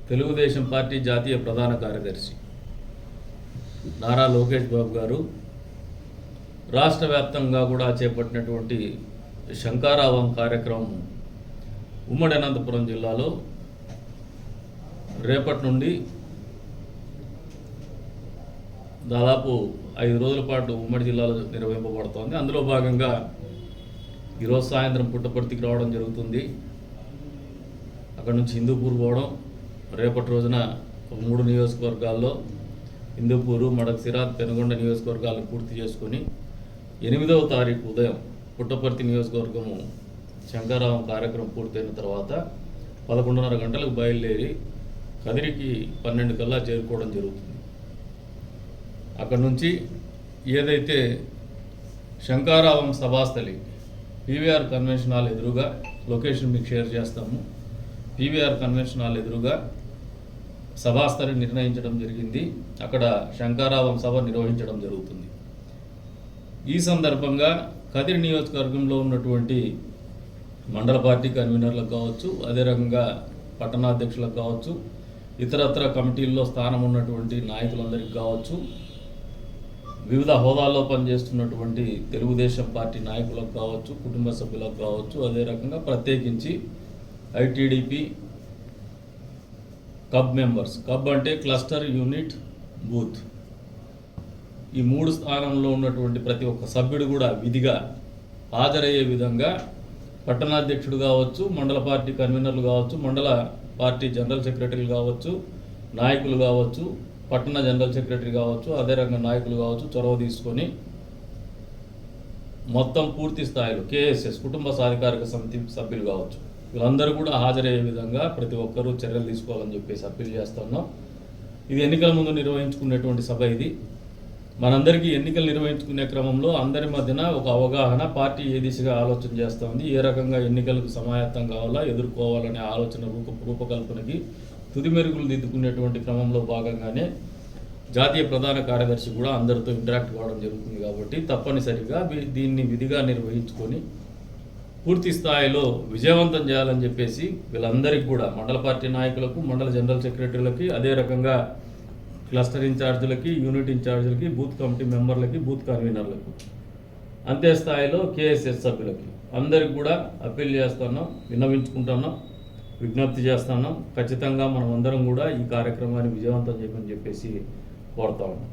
Telugu Desam party జాతీయ ప్రధాన కార్యదర్శి నారా లోకేష్ బాబు గారు రాష్ట్ర వ్యాప్తంగా కూడా చేపట్టినటువంటి శంకారావం కార్యక్రమం ఉమ్మడి అనంతపురం జిల్లాలో రేపటి నుండి దాదాపు 5 రోజుల పాటు ఉమ్మడి జిల్లాలో నిర్వహింపబడుతోంది. అందులో భాగంగా ఈరోజు సాయంత్రం పుట్టపర్తికి రావడం జరుగుతుంది. అక్కడ నుంచి హిందూపూర్ పోవడం, రేపటి రోజున 3 నియోజకవర్గాల్లో హిందూపూరు, మడకశిర, పెనుగొండ నియోజకవర్గాలను పూర్తి చేసుకొని 8వ తారీఖు ఉదయం పుట్టపర్తి నియోజకవర్గము శంకారావం కార్యక్రమం పూర్తయిన తర్వాత 11:30 గంటలకు బయలుదేరి కదిరికి 12 కల్లా చేరుకోవడం జరుగుతుంది. అక్కడ నుంచి ఏదైతే శంకారావం సభాస్థలి పీవీఆర్ కన్వెన్షన్ హాల్ ఎదురుగా లొకేషన్ మీకు షేర్ చేస్తాము. పీవీఆర్ కన్వెన్షన్ హాల్ ఎదురుగా సభాస్థలి నిర్ణయించడం జరిగింది. అక్కడ శంకారావం సభ నిర్వహించడం జరుగుతుంది. ఈ సందర్భంగా కదిరి నియోజకవర్గంలో ఉన్నటువంటి మండల పార్టీ కన్వీనర్లకు కావచ్చు, అదే రకంగా పట్టణాధ్యక్షులకు కావచ్చు, ఇతరత్ర కమిటీల్లో స్థానం ఉన్నటువంటి నాయకులందరికీ కావచ్చు, వివిధ హోదాల్లో పనిచేస్తున్నటువంటి తెలుగుదేశం పార్టీ నాయకులకు కావచ్చు, కుటుంబ సభ్యులకు కావచ్చు, అదే రకంగా ప్రత్యేకించి ఐటీడీపీ కబ్ మెంబర్స్, కబ్ అంటే క్లస్టర్ యూనిట్ బూత్, ఈ 3 స్థానంలో ఉన్నటువంటి ప్రతి ఒక్క సభ్యుడు కూడా విధిగా హాజరయ్యే విధంగా పట్టణాధ్యక్షుడు కావచ్చు, మండల పార్టీ కన్వీనర్లు కావచ్చు, మండల పార్టీ జనరల్ సెక్రటరీలు కావచ్చు, నాయకులు కావచ్చు, పట్టణ జనరల్ సెక్రటరీ కావచ్చు, అదే రకంగా నాయకులు కావచ్చు, చొరవ తీసుకొని మొత్తం పూర్తి స్థాయిలో కేఎస్ఎస్ కుటుంబ సాధికారిక సమితి సభ్యులు కావచ్చు, వీళ్ళందరూ కూడా హాజరయ్యే విధంగా ప్రతి ఒక్కరూ చర్యలు తీసుకోవాలని చెప్పేసి అప్పీల్ చేస్తున్నాం. ఇది ఎన్నికల ముందు నిర్వహించుకునేటువంటి సభ. ఇది మనందరికీ ఎన్నికలు నిర్వహించుకునే క్రమంలో అందరి మధ్యన ఒక అవగాహన, పార్టీ ఏ దిశగా ఆలోచన చేస్తుంది, ఏ రకంగా ఎన్నికలకు సమాయత్తం కావాలా, ఎదుర్కోవాలనే ఆలోచన రూపకల్పనకి తుది మెరుగులు దిద్దుకునేటువంటి క్రమంలో భాగంగానే జాతీయ ప్రధాన కార్యదర్శి కూడా అందరితో ఇంటరాక్ట్ కావడం జరుగుతుంది. కాబట్టి తప్పనిసరిగా దీన్ని విధిగా నిర్వహించుకొని పూర్తి స్థాయిలో విజయవంతం చేయాలని చెప్పేసి వీళ్ళందరికీ కూడా మండల పార్టీ నాయకులకు, మండల జనరల్ సెక్రటరీలకి, అదే రకంగా క్లస్టర్ ఇన్ఛార్జీలకి, యూనిట్ ఇన్ఛార్జీలకి, బూత్ కమిటీ మెంబర్లకి, బూత్ కన్వీనర్లకు, అంతే స్థాయిలో కేఎస్ఎస్ సభ్యులకి అందరికి కూడా అప్పీల్ చేస్తున్నాం, విన్నవించుకుంటున్నాం, విజ్ఞప్తి చేస్తున్నాం. ఖచ్చితంగా మనం అందరం కూడా ఈ కార్యక్రమాన్ని విజయవంతం చేయమని చెప్పేసి కోరుతా ఉన్నాం.